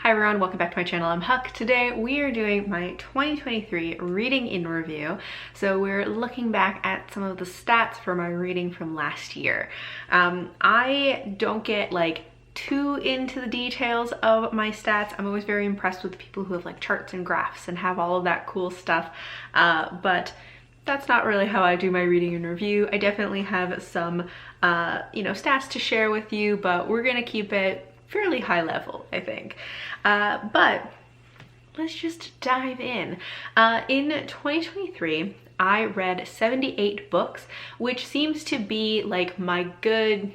Hi everyone, welcome back to my channel. I'm Huck. Today we are doing my 2023 reading in review. So we're looking back at some of the stats for my reading from last year. I don't get too into the details of my stats. I'm always very impressed with people who have charts and graphs and have all of that cool stuff. But that's not really how I do my reading and review. I definitely have some, stats to share with you, but we're gonna keep it fairly high level, I think. But let's just dive in. In 2023, I read 78 books, which seems to be my good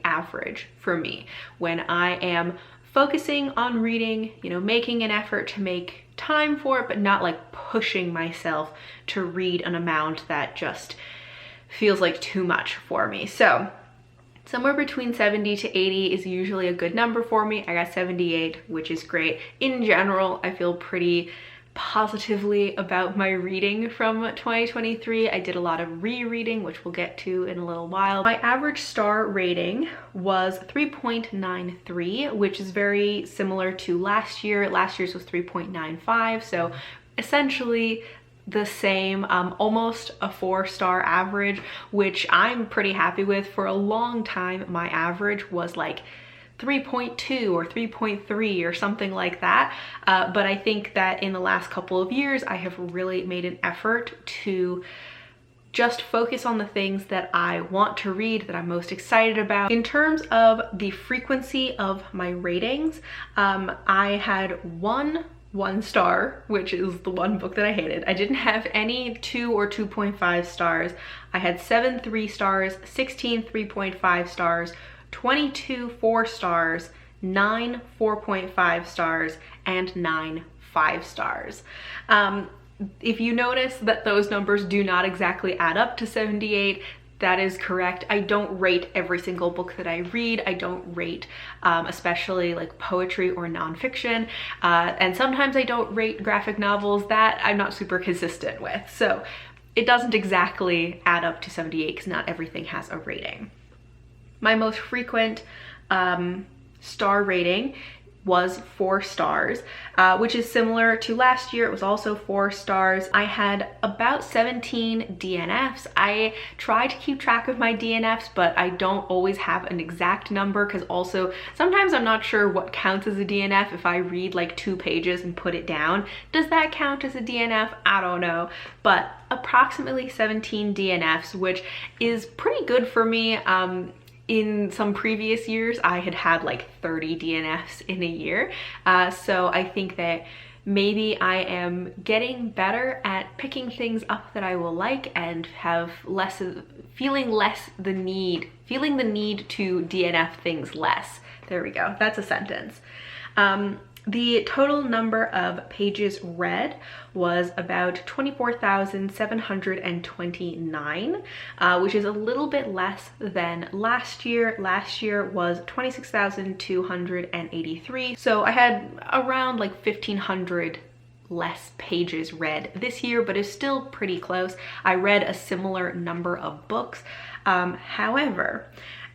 average for me when I am focusing on reading, making an effort to make time for it, but not pushing myself to read an amount that just feels like too much for me. So somewhere between 70 to 80 is usually a good number for me. I got 78, which is great. In general, I feel pretty positively about my reading from 2023. I did a lot of rereading, which we'll get to in a little while. My average star rating was 3.93, which is very similar to last year. Last year's was 3.95, so essentially the same, almost a 4-star average, which I'm pretty happy with. For a long time, my average was 3.2 or 3.3 or something like that. But I think that in the last couple of years, I have really made an effort to just focus on the things that I want to read, that I'm most excited about. In terms of the frequency of my ratings, I had one star, which is the one book that I hated. I didn't have any 2 or 2.5 stars. I had 7 3 stars, 16 3.5 stars, 22 4 stars, 9 4.5 stars, and 9 5 stars. If you notice that those numbers do not exactly add up to 78, that is correct. I don't rate every single book that I read. I don't rate especially poetry or nonfiction. And sometimes I don't rate graphic novels. That I'm not super consistent with. So it doesn't exactly add up to 78 because not everything has a rating. My most frequent star rating was 4 stars, which is similar to last year. It was also 4 stars. I had about 17 DNFs. I try to keep track of my DNFs, but I don't always have an exact number because also sometimes I'm not sure what counts as a DNF. If I read 2 pages and put it down, does that count as a DNF? I don't know, but approximately 17 DNFs, which is pretty good for me. In some previous years, I had 30 DNFs in a year. So I think that maybe I am getting better at picking things up that I will like and have feeling the need to DNF things less. There we go, that's a sentence. The total number of pages read was about 24,729, which is a little bit less than last year. Last year was 26,283. So I had around 1,500 less pages read this year, but it's still pretty close. I read a similar number of books. However,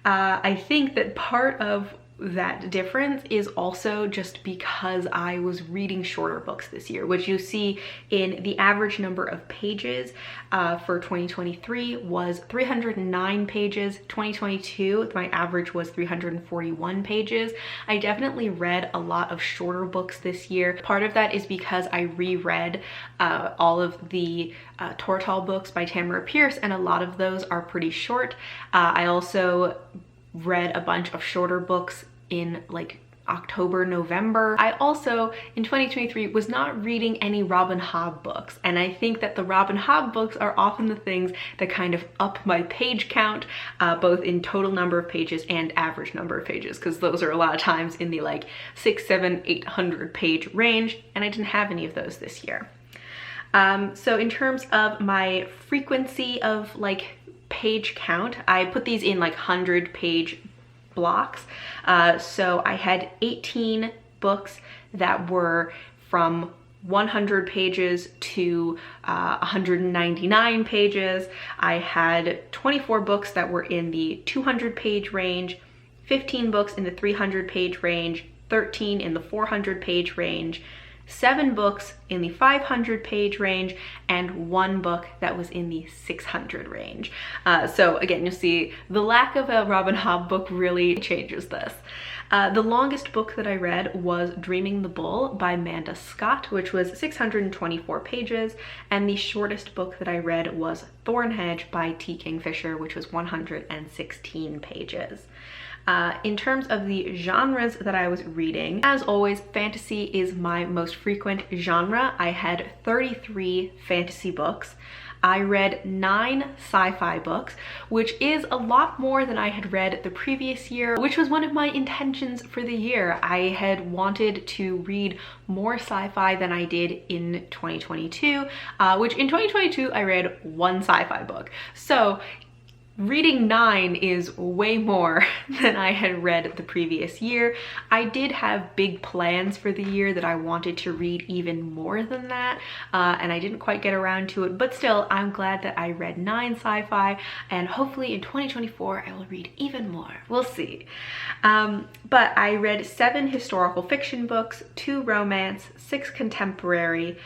I think that part of that difference is also just because I was reading shorter books this year, which you see in the average number of pages for 2023 was 309 pages. 2022, my average was 341 pages. I definitely read a lot of shorter books this year. Part of that is because I reread all of the Tortall books by Tamara Pierce, and a lot of those are pretty short. I also read a bunch of shorter books in October, November. I also, in 2023, was not reading any Robin Hobb books. And I think that the Robin Hobb books are often the things that kind of up my page count, both in total number of pages and average number of pages, because those are a lot of times in the 600, 700, 800 page range. And I didn't have any of those this year. So in terms of my frequency of page count, I put these in 100-page blocks. So I had 18 books that were from 100 pages to 199 pages. I had 24 books that were in the 200-page range, 15 books in the 300-page range, 13 in the 400-page range, 7 books in the 500-page range, and 1 book that was in the 600 range. So again, you'll see the lack of a Robin Hobb book really changes this. The longest book that I read was Dreaming the Bull by Amanda Scott, which was 624 pages, and the shortest book that I read was Thornhedge by T. Kingfisher, which was 116 pages. In terms of the genres that I was reading, as always, fantasy is my most frequent genre. I had 33 fantasy books. I read 9 sci-fi books, which is a lot more than I had read the previous year, which was one of my intentions for the year. I had wanted to read more sci-fi than I did in 2022, which in 2022 I read 1 sci-fi book. So reading 9 is way more than I had read the previous year. I did have big plans for the year that I wanted to read even more than that, and I didn't quite get around to it, but still, I'm glad that I read 9 sci-fi, and hopefully in 2024 I will read even more. We'll see. But I read 7 historical fiction books, 2 romance, 6 contemporary,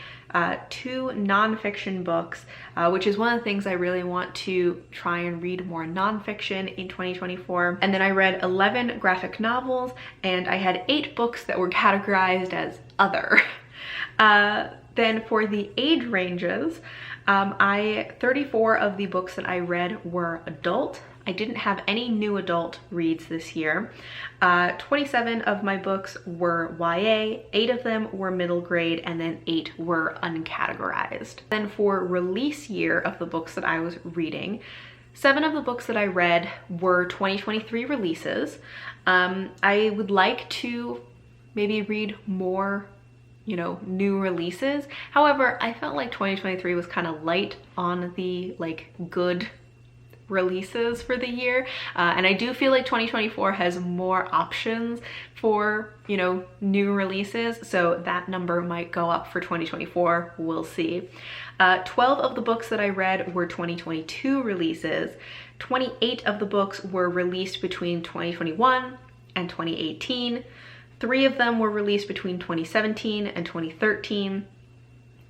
2 nonfiction books, which is one of the things I really want to try and read more nonfiction in 2024. And then I read 11 graphic novels, and I had 8 books that were categorized as other. Then for the age ranges, 34 of the books that I read were adult. I didn't have any new adult reads this year. 27 of my books were YA, 8 of them were middle grade, and then 8 were uncategorized. Then for release year of the books that I was reading, 7 of the books that I read were 2023 releases. I would like to maybe read more, you know, new releases. However, I felt like 2023 was kind of light on the good releases for the year, and I do feel like 2024 has more options for, you know, new releases, so that number might go up for 2024. We'll see. 12 of the books that I read were 2022 releases. 28 of the books were released between 2021 and 2018. 3 of them were released between 2017 and 2013.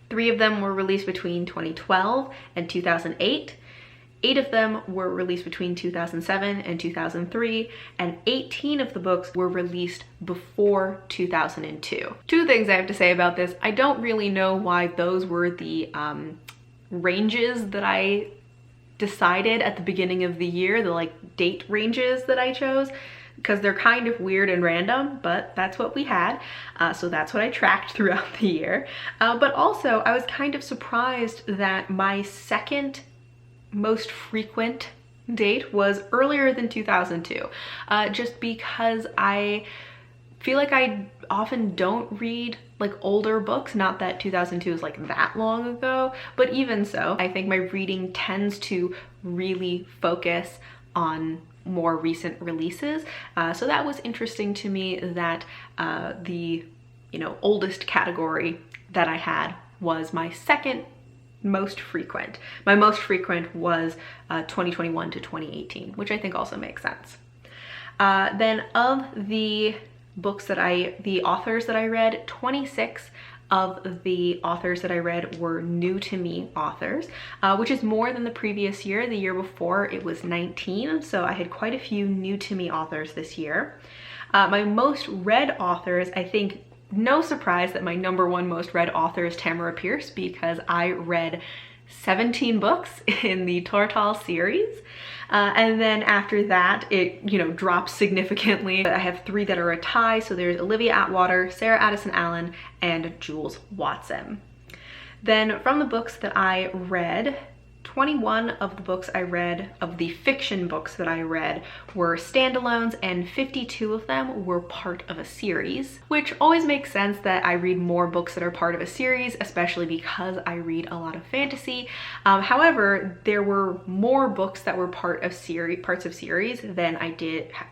3 of them were released between 2012 and 2008. 8 of them were released between 2007 and 2003, and 18 of the books were released before 2002. 2 things I have to say about this. I don't really know why those were the ranges that I decided at the beginning of the year, the date ranges that I chose, because they're kind of weird and random, but that's what we had. So that's what I tracked throughout the year. But also, I was kind of surprised that my second most frequent date was earlier than 2002, just because I feel like I often don't read older books. Not that 2002 is that long ago, but even so, I think my reading tends to really focus on more recent releases. So that was interesting to me that the oldest category that I had was my second most frequent. My most frequent was 2021 to 2018, which I think also makes sense. Then of the authors that I read, 26 of the authors that I read were new to me authors, which is more than the previous year. The year before it was 19, so I had quite a few new to me authors this year. My most read authors, I think, no surprise that my #1 most read author is Tamara Pierce, because I read 17 books in the Tortall series. And then after that, it, drops significantly. I have 3 that are a tie. So there's Olivia Atwater, Sarah Addison Allen, and Jules Watson. Then from the books that I read, 21 of the books I read, of the fiction books that I read, were standalones, and 52 of them were part of a series, which always makes sense that I read more books that are part of a series, especially because I read a lot of fantasy. However, there were more books that were parts of series than I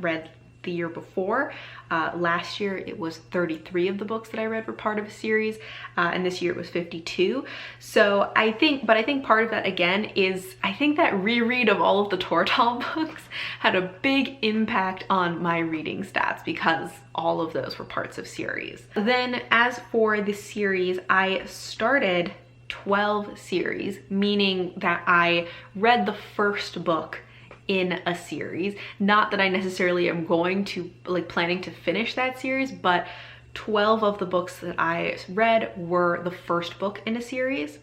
read the year before. Last year it was 33 of the books that I read were part of a series, and this year it was 52. So I think part of that again is I think that reread of all of the Tortall books had a big impact on my reading stats because all of those were parts of series. Then as for the series, I started 12 series, meaning that I read the first book in a series. Not that I necessarily am going to planning to finish that series, but 12 of the books that I read were the first book in a series.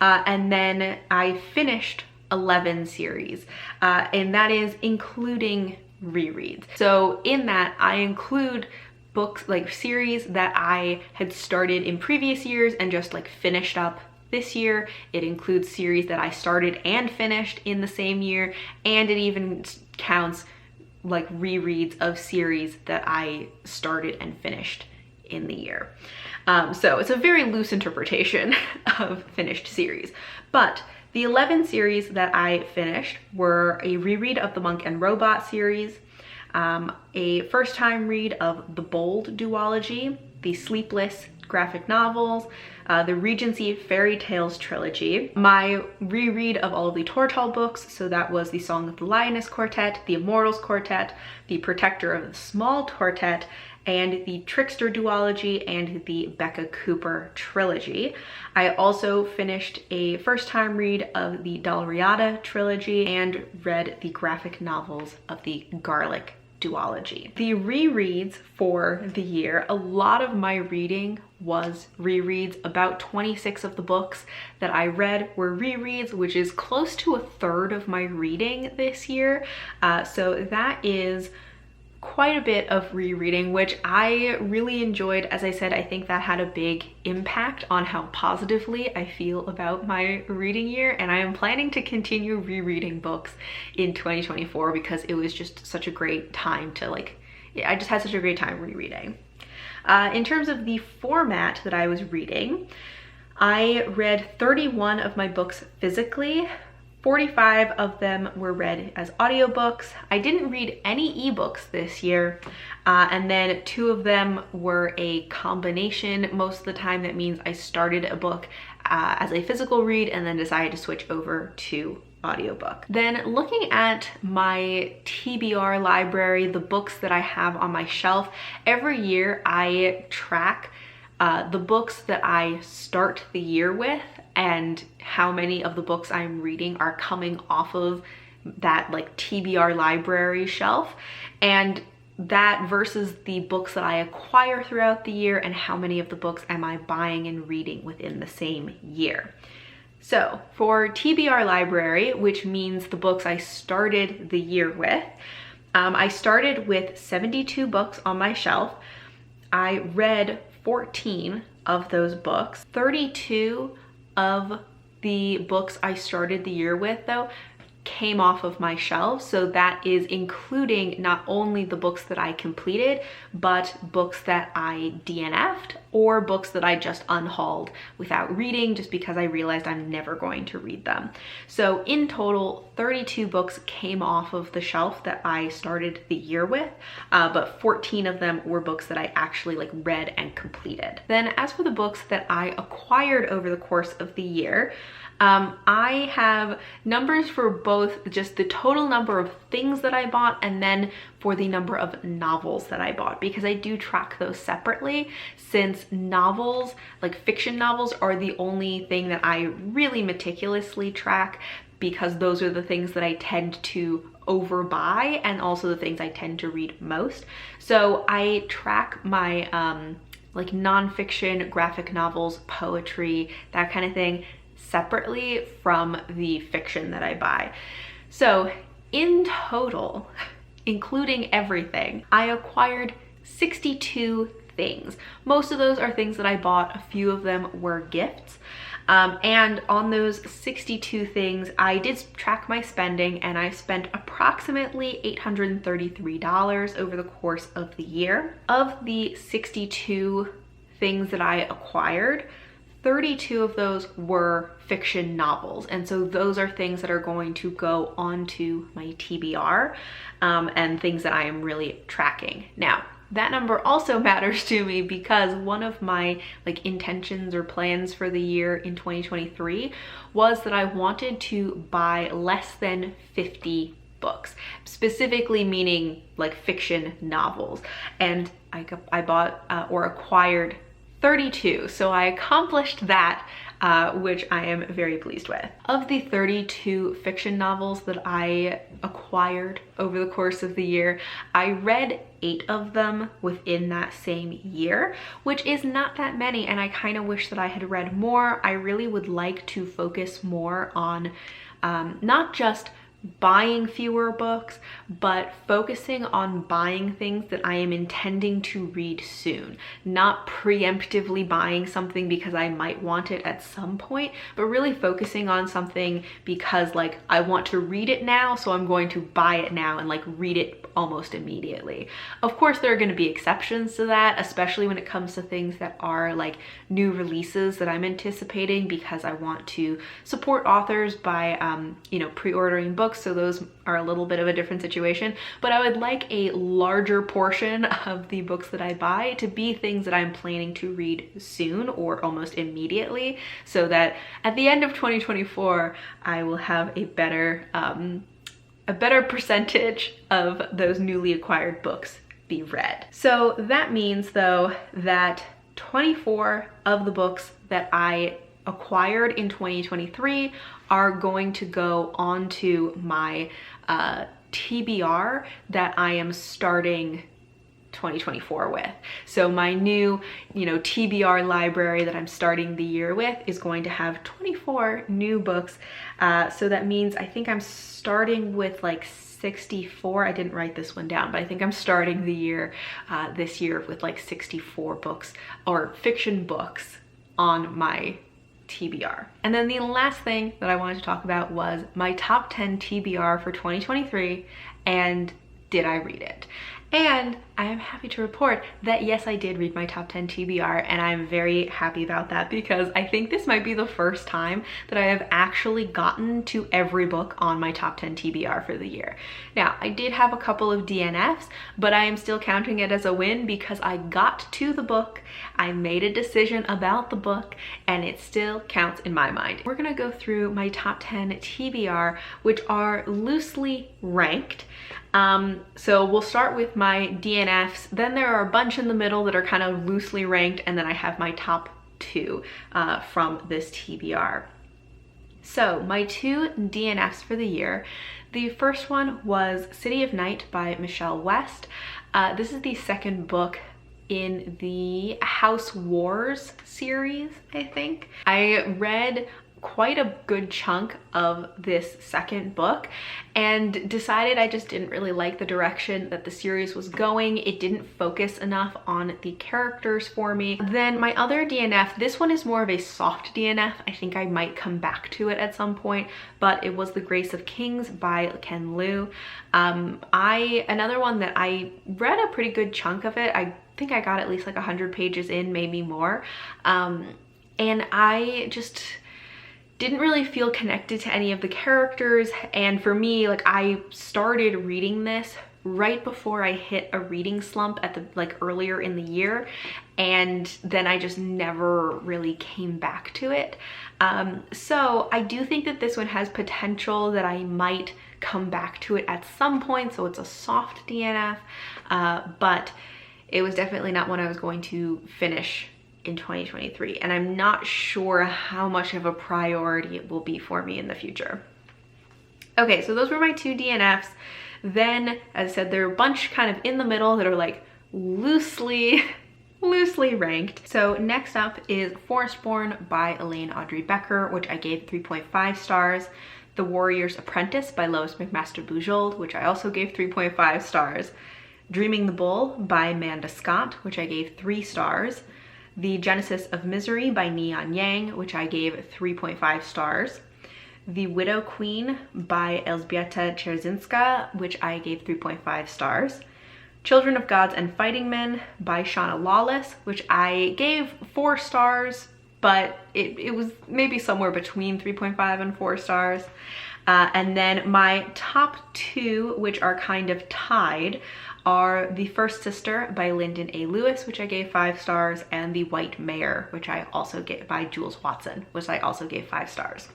And then I finished 11 series, and that is including rereads. So in that I include books series that I had started in previous years and just finished up this year. It includes series that I started and finished in the same year, and it even counts rereads of series that I started and finished in the year. So it's a very loose interpretation of finished series. But the 11 series that I finished were a reread of the Monk and Robot series, a first time read of the Bold duology, the Sleepless graphic novels, the Regency Fairy Tales trilogy, my reread of all of the Tortall books, so that was the Song of the Lioness Quartet, the Immortals Quartet, the Protector of the Small Quartet, and the Trickster duology and the Becca Cooper trilogy. I also finished a first time read of the Dalriada trilogy and read the graphic novels of the Garlic duology. The rereads for the year, a lot of my reading was rereads. About 26 of the books that I read were rereads, which is close to a third of my reading this year. So that is quite a bit of rereading, which I really enjoyed. As I said, I think that had a big impact on how positively I feel about my reading year, and I am planning to continue rereading books in 2024 because it was just such a great time to I just had such a great time rereading. In terms of the format that I was reading, I read 31 of my books physically. 45 of them were read as audiobooks. I didn't read any ebooks this year, and then 2 of them were a combination. Most of the time that means I started a book as a physical read and then decided to switch over to audiobook. Then looking at my TBR library, the books that I have on my shelf, every year I track the books that I start the year with and how many of the books I'm reading are coming off of that TBR library shelf, and that versus the books that I acquire throughout the year and how many of the books am I buying and reading within the same year. So for TBR library, which means the books I started the year with, I started with 72 books on my shelf. I read 14 of those books. 32 of the books I started the year with, though, came off of my shelf. So that is including not only the books that I completed, but books that I DNF'd or books that I just unhauled without reading just because I realized I'm never going to read them. So in total, 32 books came off of the shelf that I started the year with, but 14 of them were books that I actually read and completed. Then as for the books that I acquired over the course of the year, I have numbers for both just the total number of things that I bought and then for the number of novels that I bought, because I do track those separately, since novels, fiction novels, are the only thing that I really meticulously track, because those are the things that I tend to overbuy and also the things I tend to read most. So I track my nonfiction, graphic novels, poetry, that kind of thing separately from the fiction that I buy. So in total, including everything, I acquired 62 things. Most of those are things that I bought. A few of them were gifts. And on those 62 things, I did track my spending, and I spent approximately $833 over the course of the year. Of the 62 things that I acquired, 32 of those were fiction novels. And so those are things that are going to go onto my TBR and things that I am really tracking. Now, that number also matters to me because one of my intentions or plans for the year in 2023 was that I wanted to buy less than 50 books, specifically meaning fiction novels. And I bought or acquired 32. So I accomplished that, which I am very pleased with. Of the 32 fiction novels that I acquired over the course of the year, I read 8 of them within that same year, which is not that many, and I kind of wish that I had read more. I really would like to focus more on not just buying fewer books, but focusing on buying things that I am intending to read soon. Not preemptively buying something because I might want it at some point, but really focusing on something because I want to read it now, so I'm going to buy it now and read it almost immediately. Of course, there are going to be exceptions to that, especially when it comes to things that are new releases that I'm anticipating because I want to support authors by pre-ordering books. So those are a little bit of a different situation, but I would like a larger portion of the books that I buy to be things that I'm planning to read soon or almost immediately, so that at the end of 2024, I will have a better percentage of those newly acquired books be read. So that means though that 24 of the books that I acquired in 2023 are going to go onto my TBR that I am starting 2024 with. So my new, TBR library that I'm starting the year with is going to have 24 new books. So that means I think I'm starting with 64. I didn't write this one down, but I think I'm starting the year this year with 64 books or fiction books on my TBR. And then the last thing that I wanted to talk about was my top 10 TBR for 2023 and did I read it? And I am happy to report that yes, I did read my top 10 TBR, and I'm very happy about that because I think this might be the first time that I have actually gotten to every book on my top 10 TBR for the year. Now, I did have a couple of DNFs, but I am still counting it as a win because I got to the book, I made a decision about the book, and it still counts in my mind. We're gonna go through my top 10 TBR, which are loosely ranked. So we'll start with my DNFs, then there are a bunch in the middle that are kind of loosely ranked, and then I have my top 2 from this TBR. So my 2 DNFs for the year, the first one was City of Night by Michelle West. This is the second book in the House Wars series, I think. I read quite a good chunk of this second book and decided I just didn't really like the direction that the series was going. It didn't focus enough on the characters for me. Then my other DNF, this one is more of a soft DNF. I think I might come back to it at some point, but it was The Grace of Kings by Ken Liu. Another one that I read a pretty good chunk of it. I think I got at least 100 pages in, maybe more. And I just didn't really feel connected to any of the characters, and for me, I started reading this right before I hit a reading slump at the earlier in the year, and then I just never really came back to it. So I do think that this one has potential that I might come back to it at some point, so it's a soft DNF, but it was definitely not one I was going to finish in 2023, and I'm not sure how much of a priority it will be for me in the future. Okay, so those were my 2 DNFs. Then, as I said, there are a bunch kind of in the middle that are loosely ranked. So next up is Forestborn by Elaine Audrey Becker, which I gave 3.5 stars. The Warrior's Apprentice by Lois McMaster Bujold, which I also gave 3.5 stars. Dreaming the Bull by Amanda Scott, which I gave 3 stars. The Genesis of Misery by Neon Yang, which I gave 3.5 stars. The Widow Queen by Elżbieta Czerzinska, which I gave 3.5 stars. Children of Gods and Fighting Men by Shauna Lawless, which I gave 4 stars, but it was maybe somewhere between 3.5 and 4 stars. And then my top 2, which are kind of tied, are The First Sister by Lyndon A. Lewis, which I gave 5 stars, and The White Mare, which I also gave, by Jules Watson, which I also gave 5 stars.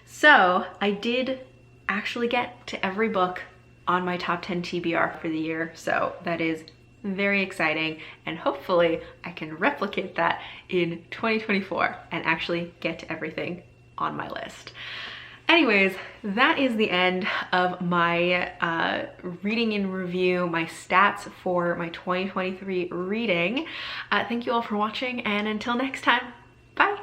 So I did actually get to every book on my top 10 TBR for the year, so that is very exciting, and hopefully I can replicate that in 2024 and actually get to everything on my list. Anyways, that is the end of my reading in review, my stats for my 2023 reading. Thank you all for watching, and until next time, bye!